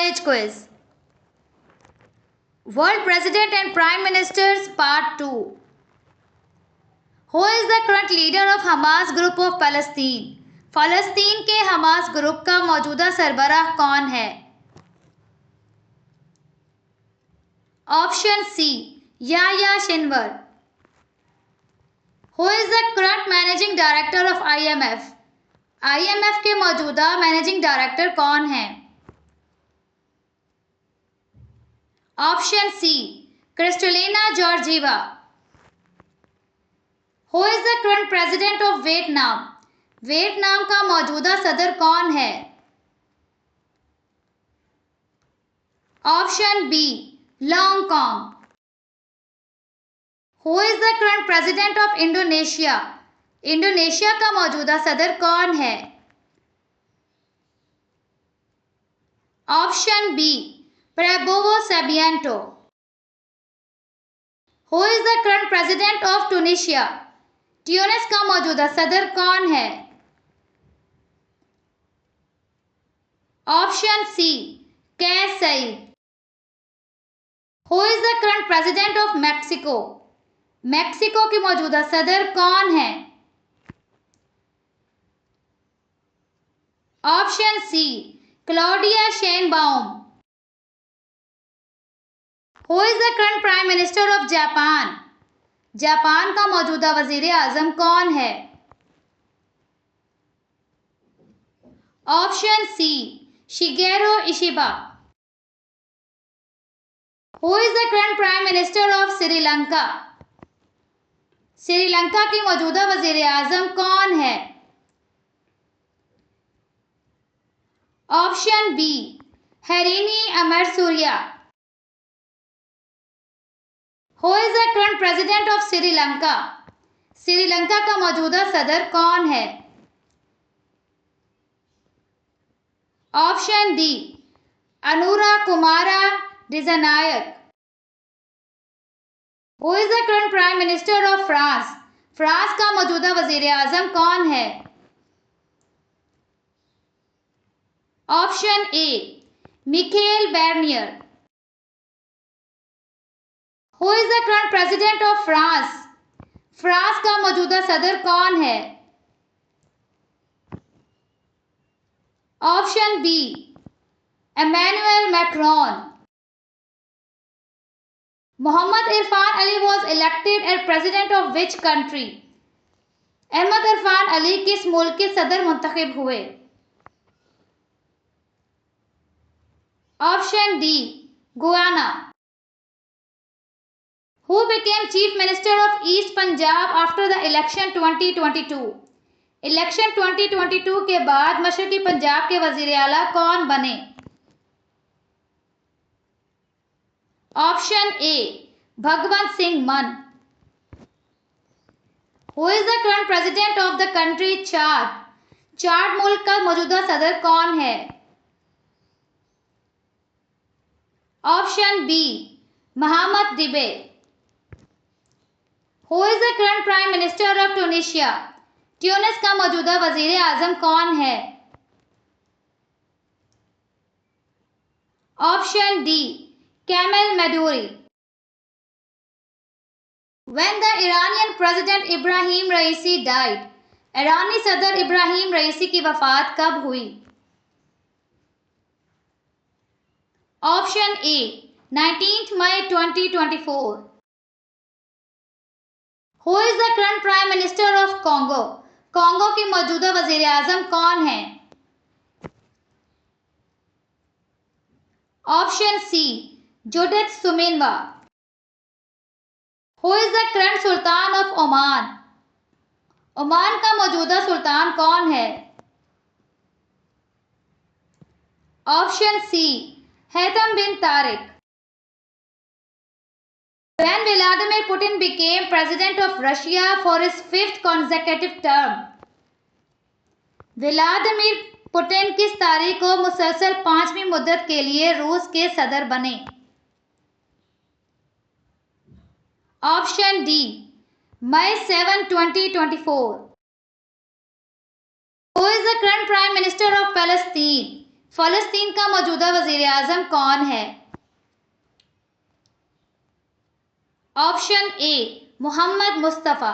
knowledge quiz. World President and Prime Ministers Part 2. Who is the current leader of Hamas Group of Palestine? फ़लस्तीन के Hamas group का मौजूदा सरबराह कौन है? Option C Yahya Sinwar. Who is the current managing director of IMF? IMF के मौजूदा managing director कौन है? Option C Kristalina Georgieva. Who is the current president of Vietnam? Vietnam का मौजूदा सदर कौन है? Option B Luong Cuong. Who is the current president of Indonesia? Indonesia का मौजूदा सदर कौन है? Option B Prabowo Subianto. Who is the current president of Tunisia? Tunis का मौजूदा सदर कौन है? Option C Kais Saied. Who is the current president of Mexico? Mexico की मौजूदा सदर कौन है? Option C Claudia Sheinbaum. Who is the current prime minister of Japan? Japan का मौजूदा वजीर आजम कौन है? Option C Shigeru Ishiba. Who is the current prime minister of Sri Lanka? Sri Lanka की मौजूदा वजीर आजम कौन है? Option B Harini Amarasuriya. Who is the current president of Sri Lanka? Sri Lanka का मौजूदा सदर कौन है? Option D Anura Kumara Dissanayake. Who is the current prime minister of France? France का मौजूदा वजीर आजम कौन है? Option A Michel Barnier. Who is the current president of France? France का मौजूदा सदर कौन है? Option B Emmanuel Macron. Mohamed Irfaan Ali was elected as president of which country? Ahmed Irfaan Ali किस मुल्क के सदर मुंतखब हुए? Option D Guyana. Who became chief minister of East Punjab after the election 2022? Election 2022 के बाद मशरकी पंजाब के वजीर आला कौन बने? ऑप्शन ए भगवंत सिंह मान. Who is the current president of the country चाद? चाद मुल्क का मौजूदा सदर कौन है? ऑप्शन बी मोहम्मद दिबे. Who is the current prime minister of Tunisia? Tunis का मौजूदा वजीर आजम कौन है? Option D Kamel Madouri. When the Iranian president Ebrahim Raisi died, ईरानी सदर इब्राहिम रईसी की वफात कब हुई? ऑप्शन ए 19 मई 2024. Who is the current prime minister of Congo? Congo की मौजूदा वजीर आजम कौन है? Option C Judith Suminwa. Who is the current sultan of Oman? Oman का मौजूदा सुल्तान कौन है? Option C Haitham bin Tariq. When Vladimir Putin became president of Russia for his 5th consecutive term, Vladimir Putin किस तारीख को मुसलसल 5वीं मुद्दत के लिए रूस के सदर बने? Option D May 7, 2024. Who is the current prime minister of Palestine? फ़लस्तीन का मौजूदा वज़ीर आज़म कौन है? Option A Mohammad Mustafa.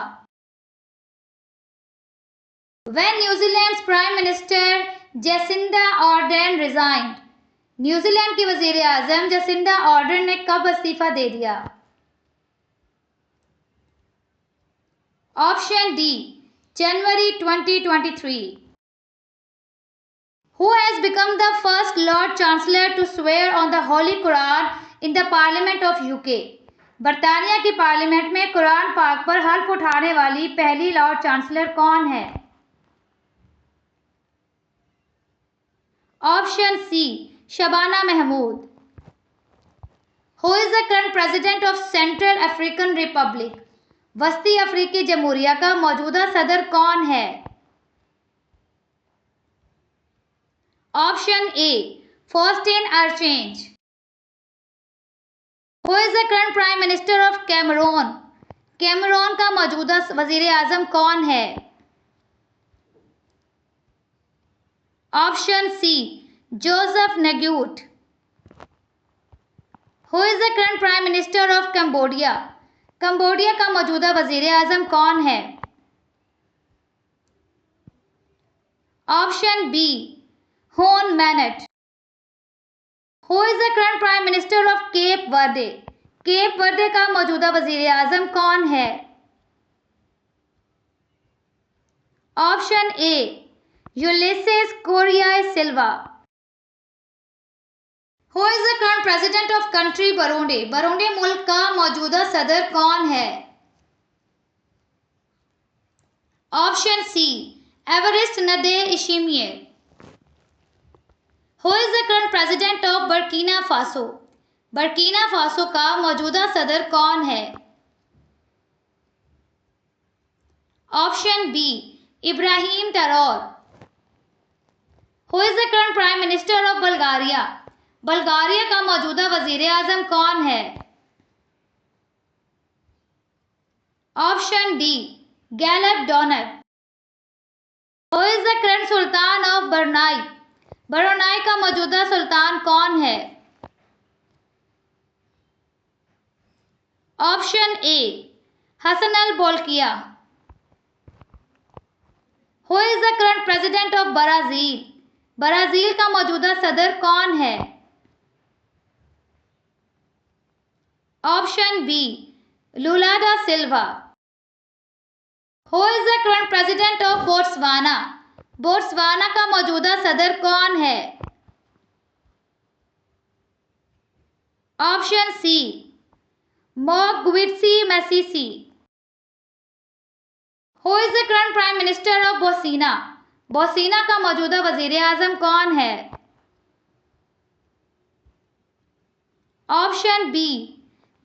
When New Zealand's Prime Minister Jacinda Ardern resigned, New Zealand की वज़ीर आज़म जसिंडा आर्डर्न ने कब इस्तीफा दे दिया? Option D January 2023। Who has become the first Lord Chancellor to swear on the Holy Quran in the Parliament of UK? बरतानिया की parliament में कुरान पाक पर हल्फ उठाने वाली पहली लॉर्ड चांसलर कौन है? Option C Shabana Mahmood. Who is the current president of Central African Republic? वस्ती अफ्रीकी जमहूरिया का मौजूदा सदर कौन है? Option A Faustin Archange. Who is the current Prime Minister of Cameroon? Cameroon का मौजूदा वजीर आजम कौन है? Option C Joseph Ngute. Who is the current Prime Minister of Cambodia? Cambodia का मौजूदा वजीर आजम कौन है? Option B Hun Manet. Who is the current Prime Minister of Cape Verde? Cape Verde का मौजूदा वजीर आजम कौन है? Option A Ulisses Correia Silva. Who is the current president of country Burundi? Burundi मुल्क का मौजूदा सदर कौन है? Option C Evariste Ndayishimiye. Who is the current president of Burkina Faso? Burkina Faso का मौजूदा सदर कौन है? Option B Ibrahim Traore. Who is the current Prime Minister of Bulgaria? Bulgaria का मौजूदा वजीर आजम कौन है? Option D Galab Donev. Who is the current sultan of Brunei? Brunei का मौजूदा सुल्तान कौन है? Option A Hassanal Bolkiah. Who is the current president of Brazil? Brazil का मौजूदा सदर कौन है? Option B Lula da Silva. Who is the current president of Botswana? Botswana का मौजूदा सदर कौन है? Option C Mokgweetsi Masisi. Who is the current Prime Minister of Bosnia? Bosnia का मौजूदा वजीर आजम कौन है? Option B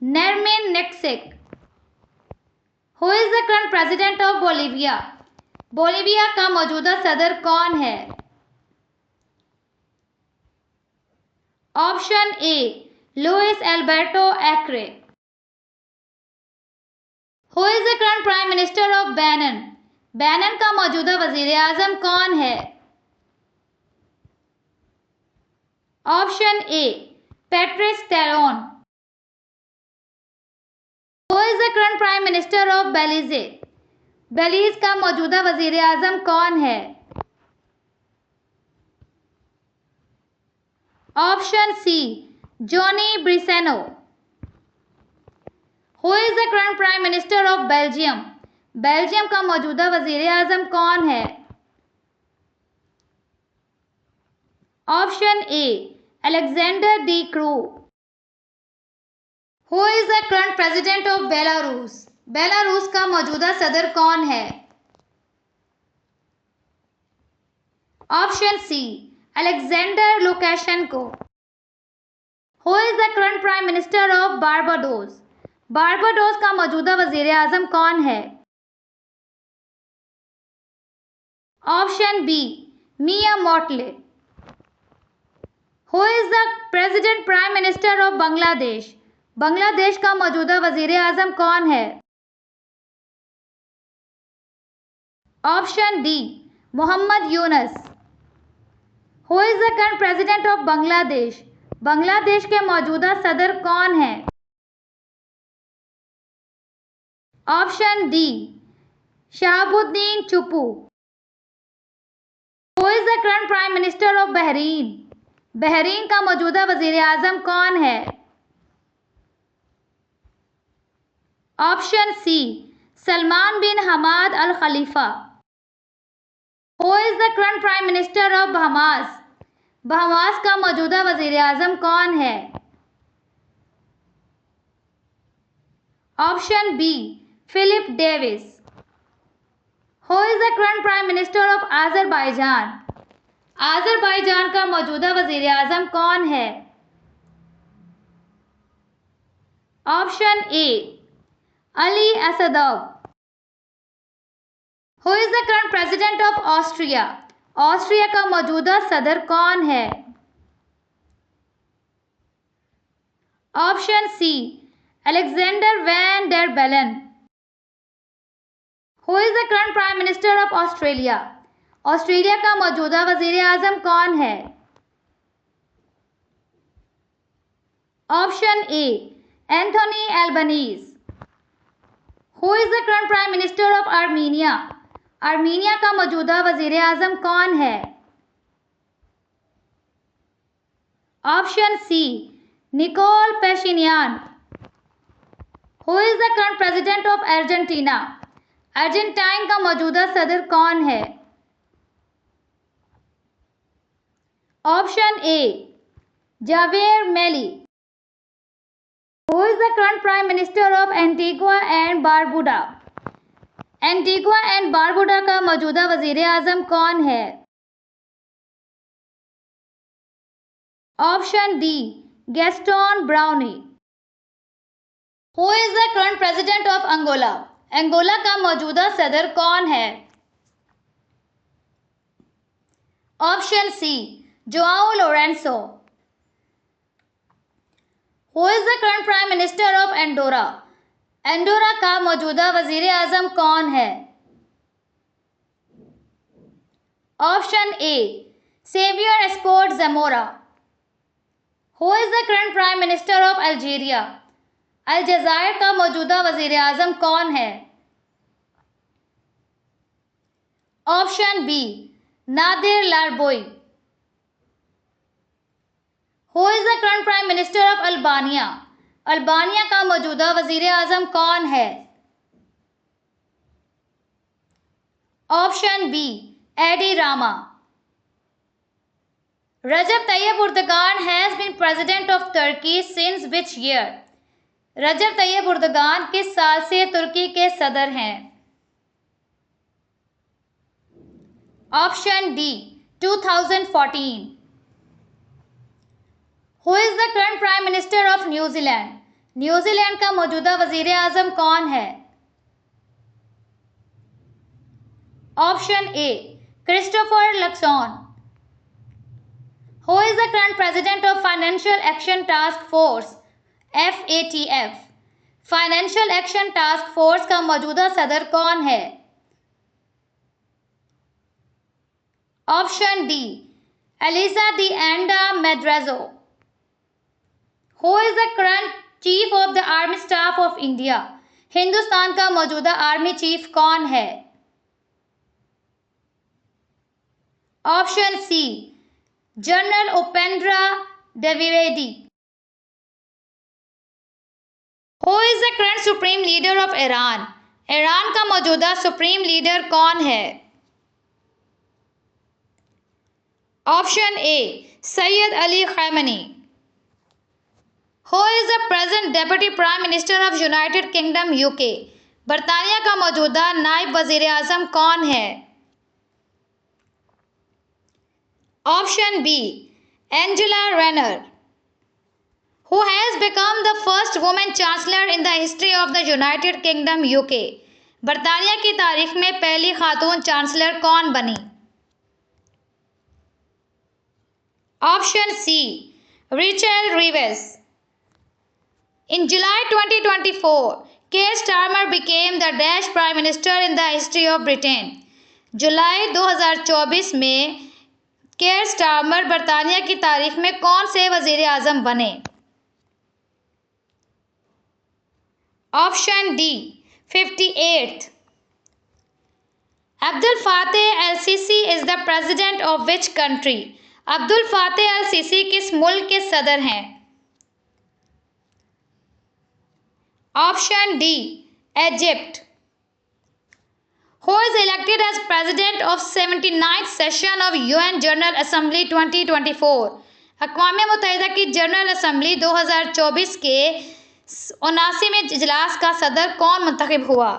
Nermin Niksic. Who is the current president of Bolivia? Bolivia का मौजूदा सदर कौन है? ऑप्शन ए लुइस एल्बर्टो एक्रे। Who is the current Prime Minister of Benin? Benin का मौजूदा वजीर आजम कौन है? Option A Patrice Talon. Who is the current Prime Minister of Belize? Belize का मौजूदा वजीर आजम कौन है? Option C Johnny Briceno. Who is the current Prime Minister of Belgium? Belgium का मौजूदा वजीर आजम कौन है? Option A Alexander De Croo. Who is the current president of Belarus? Belarus का मौजूदा सदर कौन है? Option C Alexander Lukashenko. Who is the current Prime Minister of Barbados? Barbados का मौजूदा वजीर आजम कौन है? Option B Mia Mottley. Who is the President Prime Minister of Bangladesh? Bangladesh का मौजूदा वजीर आजम कौन है? Option D Muhammad Yunus. Who is the current president of Bangladesh? Bangladesh के मौजूदा सदर कौन है? Option D Shahabuddin Chuppu. Who is the current prime minister of Bahrain? Bahrain का मौजूदा वजीर आजम कौन है? Option C Salman bin Hamad Al Khalifa. Who is the current prime minister of Bahamas? Bahamas का मौजूदा वजीर आजम कौन है? Option B Philip Davis. Who is the current prime minister of Azerbaijan? Azerbaijan का मौजूदा वजीर आजम कौन है? Option A Ali Asadov. Who is the current president of Austria? Austria का मौजूदा सदर कौन है? Option C Alexander Van der Bellen. Who is the current prime minister of Australia? Australia का मौजूदा वजीर आजम कौन है? Option A Anthony Albanese. Who is the current prime minister of Armenia? Armenia का मौजूदा वजीर आजम कौन है? Option C Nikol Pashinyan. Who is the current president of Argentina? Argentine का मौजूदा सदर कौन है? Option A Javier Milei. Who is the current prime minister of Antigua and Barbuda? Antigua and Barbuda का मौजूदा वजीर आजम कौन है? Option D Gaston Browne. Who is the current president of Angola? Angola का मौजूदा सदर कौन है? Option C Joao Lourenco. Who is the current prime minister of Andorra? Andorra का मौजूदा वजीर आजम कौन है? Option A Xavier Espot Zamora. Who is the current prime minister of Algeria? अल्जायर का मौजूदा वजीर आजम कौन है? Option B Nadir Larbaoui. Who is the current prime minister of Albania? Albania का मौजूदा वजीर आजम कौन है? Option B Edi Rama. Recep Tayyip Erdogan has been president of Turkey since which year? Recep Tayyip Erdogan किस साल से तुर्की के सदर हैं? Option D 2014। Who is the current prime minister of New Zealand? New Zealand का मौजूदा वजीर आजम कौन है? Option A Christopher Luxon. Who is the current president of financial action task force FATF? Financial action task force का मौजूदा सदर कौन है? Option D Elisa de Anda Madrazo. Who is the current chief of the army staff of India? Hindustan का मौजूदा army chief कौन है? Option C general Upendra Dwivedi. Who is the current supreme leader of Iran? Iran का मौजूदा supreme leader कौन है? Option A Sayyid Ali Khamenei. Who is the present deputy prime minister of United kingdom UK? बरतानिया का मौजूदा नायब वजीर आजम कौन है? Option B Angela Rayner. Who has become the first woman chancellor in the history of the United Kingdom UK? बरतानिया की तारीख में पहली खातून चांसलर कौन बनी? Option C Rachel Reeves. In July 2024, Keir Starmer became the Dash Prime Minister in the history of Britain. जुलाई 2024 में care Starmer बरतानिया की तारीख में कौन से वजीर आजम बने? Option D 58th। Abdel Fattah el Sisi is the president of which country? Abdel Fattah el Sisi किस मुल्क के सदर हैं? Option D Egypt. Who is elected as president of 79th session of UN General Assembly 2024? अक़वाम मुत्तहिदा की general assembly 2024 के 79वें इजलास का सदर कौन मुंतखब हुआ?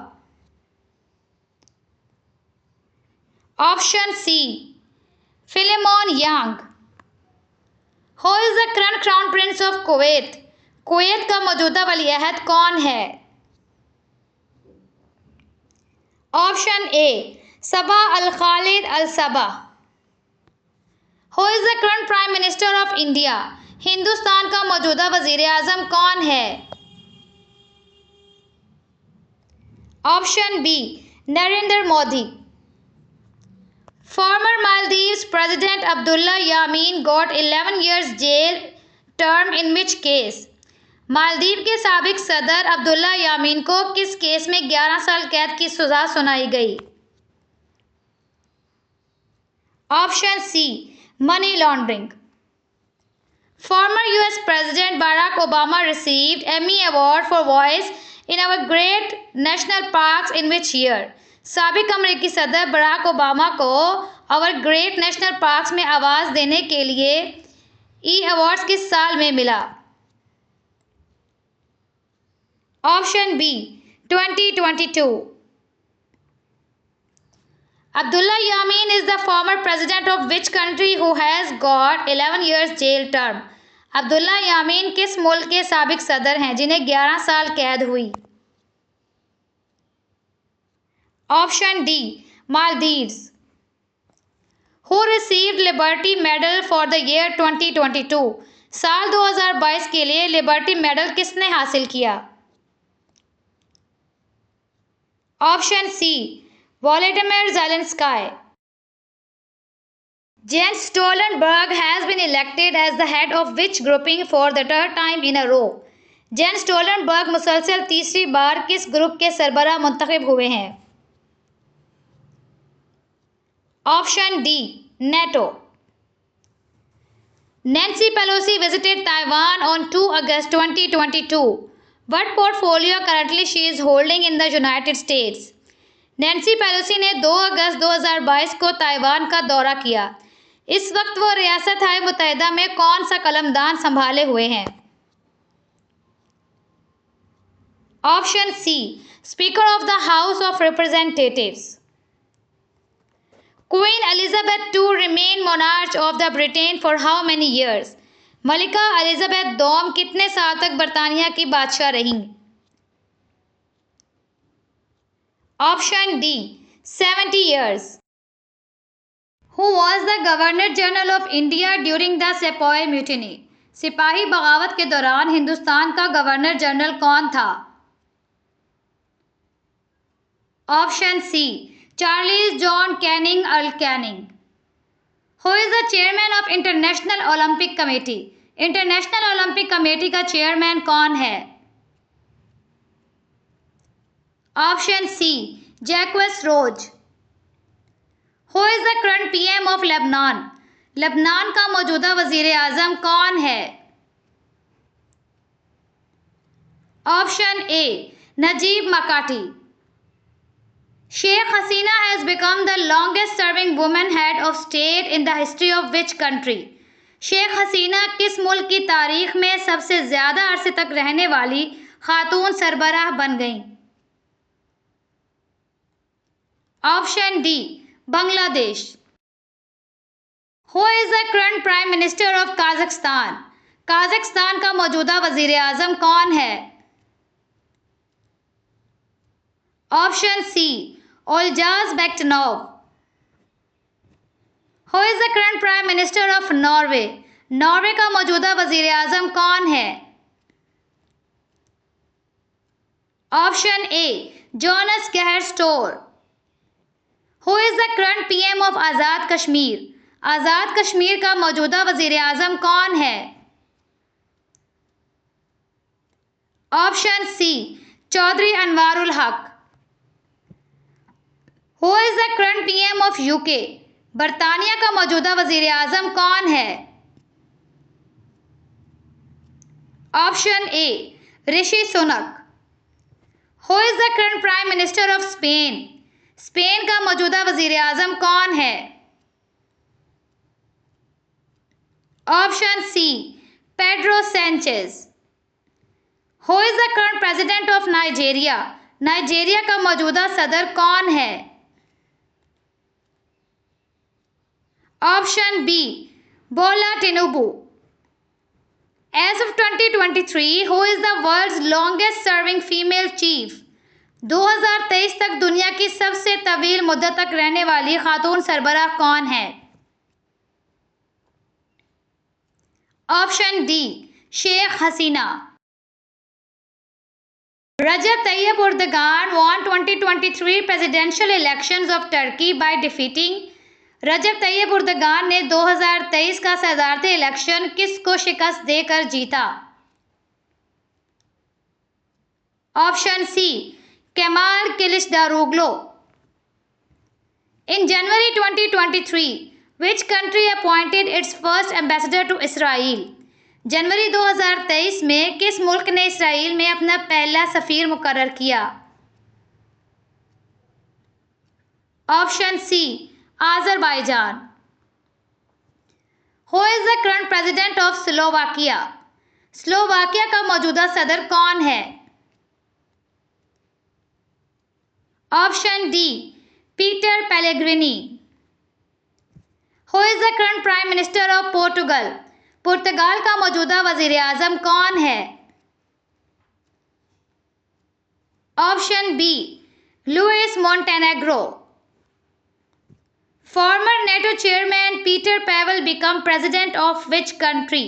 Option C Philemon Yang. Who is the current crown prince of Kuwait? Kuwait का मौजूदा वलीअहद कौन है? Option A Sabah Al Khalid Al Sabah. Who is the current prime minister of India? Hindustan का मौजूदा वजीर आजम कौन है? Option B Narendra Modi. Former Maldives President Abdullah Yameen got 11 years jail term in which case? Maldives के साबिक सदर अब्दुल्ला यामीन को किस केस में 11 साल कैद की सजा सुनाई गई? Option C money laundering. Former US President Barack Obama received Emmy Award for Voice in Our Great National Parks in which year? साबिक अमेरिकी सदर बराक ओबामा को आवर ग्रेट नेशनल पार्क्स में आवाज़ देने के लिए ई अवार्ड्स किस साल में मिला? Option B 2022। Abdullah Yameen is the former president of which country who has got 11 years jail term? Abdullah यामीन किस मुल्क के साबिक सदर हैं जिन्हें 11 साल कैद हुई? Option D Maldives. Who received liberty medal for the year 2022? साल 2022 के लिए लिबर्टी मेडल किसने हासिल किया? Option C Volodymyr Zelensky. Jens Stoltenberg has been elected as the head of which grouping for the third time in a row? Jens Stoltenberg मुसलसल तीसरी बार किस group के सरबराह मुंतखब हुए हैं? Option D NATO. Nancy Pelosi visited Taiwan on 2 August 2022. What portfolio currently she is holding in the United States? Nancy Pelosi ने 2 अगस्त 2022 को Taiwan का दौरा किया। इस वक्त वो रियासत हाय मुत्तहिदा में कौन सा कलमदान संभाले हुए हैं? Option C speaker of the house of representatives. Queen Elizabeth II remained monarch of the Britain for how many years? मलिका एलिजाबेथ दोम कितने साल तक बरतानिया की बादशाह रहीं? Option D 70 years. Who was the Governor General of India during the Sepoy Mutiny? सिपाही बगावत के दौरान हिंदुस्तान का गवर्नर जनरल कौन था? Option C Charles John Canning Earl Canning. Who is the chairman of International Olympic Committee? International Olympic Committee का chairman कौन है? Option C Jacques Rogge. Who is the current PM of Lebanon? Lebanon का मौजूदा वजीर आजम कौन है? Option A Najib Mikati. Sheikh Hasina has become the longest serving woman head of state in the history of which country? Sheikh Hasina किस मुल्क की तारीख में सबसे ज्यादा अरसे तक रहने वाली खातून सरबराह बन गईं? Option D Bangladesh. Who is the current prime minister of Kazakhstan? Kazakhstan का मौजूदा वजीर आजम कौन है? Option C Olzhas Bektenov. Who is the current prime minister of Norway? Norway का मौजूदा वजीर आजम कौन है? Option A Jonas Gahr Store. Who is the current PM of Azad Kashmir? Azad Kashmir का मौजूदा वज़ीर आज़म कौन है? Option C Chaudhry Anwarul Haq. Who is the current PM of UK? बरतानिया का मौजूदा वज़ीर आज़म कौन है? Option A Rishi Sunak. Who is the current prime minister of Spain? Spain का मौजूदा वज़ीर आज़म कौन है? Option C Pedro Sanchez. Who is the current president of Nigeria? Nigeria का मौजूदा सदर कौन है? Option B Bola Tinubu. As of 2023, who is the world's longest serving female chief? 2023 तक दुनिया की सबसे तवील मुद्दत तक रहने वाली खातून सरबराह कौन है? Option D Sheikh Hasina. Recep Tayyip Erdogan won 2023 presidential elections of Turkey by defeating। Recep Tayyip Erdogan ने 2023 का सदारती इलेक्शन किसको शिकस्त देकर जीता? Option C Kemal Kilicdaroglu. In January 2023 which country appointed its first ambassador to Israel? जनवरी 2023 में किस मुल्क ने इसराइल में अपना पहला सफीर मुकर्रर किया? Option C Azerbaijan. Who is the current president of Slovakia? Slovakia का मौजूदा सदर कौन है? Option D Peter Pellegrini. Who is the current prime minister of Portugal? पुर्तगाल का मौजूदा वजीर आजम कौन है? Option B Luis Montenegro. Former NATO chairman Peter Pavel become president of which country?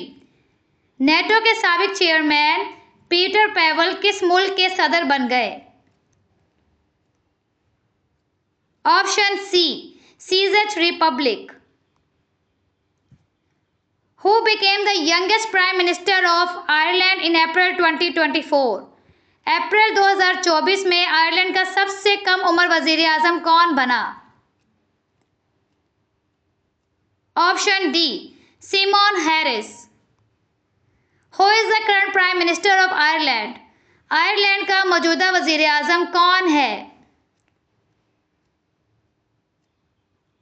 NATO के साबिक चेयरमैन पीटर पेवल किस मुल्क के सदर बन गए? Option C Czech Republic. Who became the youngest prime minister of Ireland in April 2024? अप्रैल 2024 में Ireland का सबसे कम उम्र वजीर आजम कौन बना? Option D Simon Harris. Who is the current prime minister of Ireland? Ireland का मौजूदा वजीर आजम कौन है?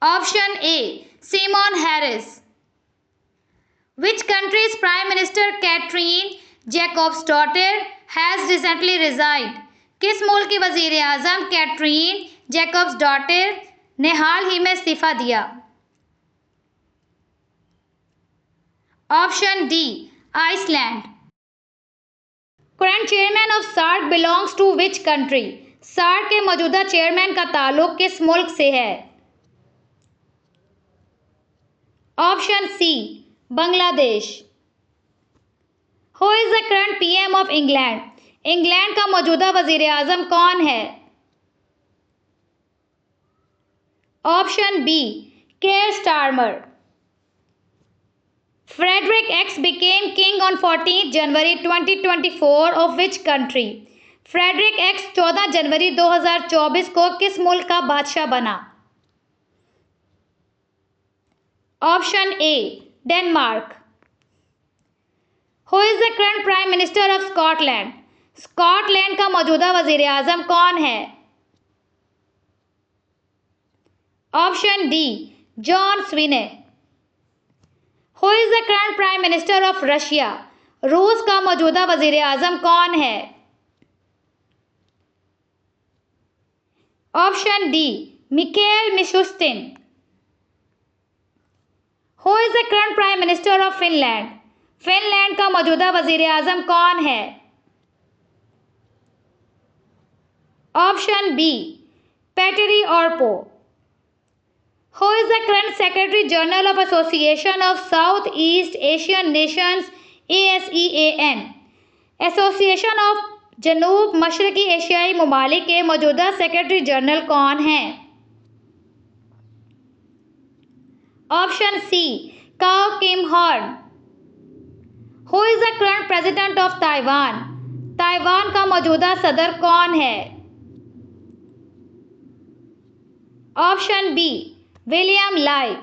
Option A Simon Harris. Which countries prime minister Katrin Jakobsdottir has recently resigned? किस मुल्क की वजीर आजम कैटरीन जैकब्सडॉटर ने हाल ही में इस्तीफा दिया? Option D Iceland. Current chairman of SAARC belongs to which country? SAARC के मौजूदा चेयरमैन का ताल्लुक किस मुल्क से है? Option C Bangladesh. Who is the current PM of England? England का मौजूदा वजीर आजम कौन है? Option B Keir Starmer. Frederick X became king on 14 January 2024 of which country? Frederick X 14 जनवरी 2024 को किस मुल्क का बादशाह बना? Option A Denmark. Who is the current prime minister of Scotland? Scotland का मौजूदा वजीर आजम कौन है? Option D John Swinney. Who is the current prime minister of Russia? रूस का मौजूदा वजीर आजम कौन है? Option D Mikhail Mishustin. Who is the current prime minister of Finland? Finland का मौजूदा वजीर आजम कौन है? Option B पेटरी ऑर्पो। Who is the current Secretary General of Association of South East Asian Nations ASEAN? Association of जनूब मशरकी एशियाई ममालिक के मौजूदा सेक्रेटरी जनरल कौन हैं? Option C Kao Kim Hourn. Who is the current president of Taiwan? Taiwan का मौजूदा सदर कौन है? ऑप्शन बी विलियम लाई।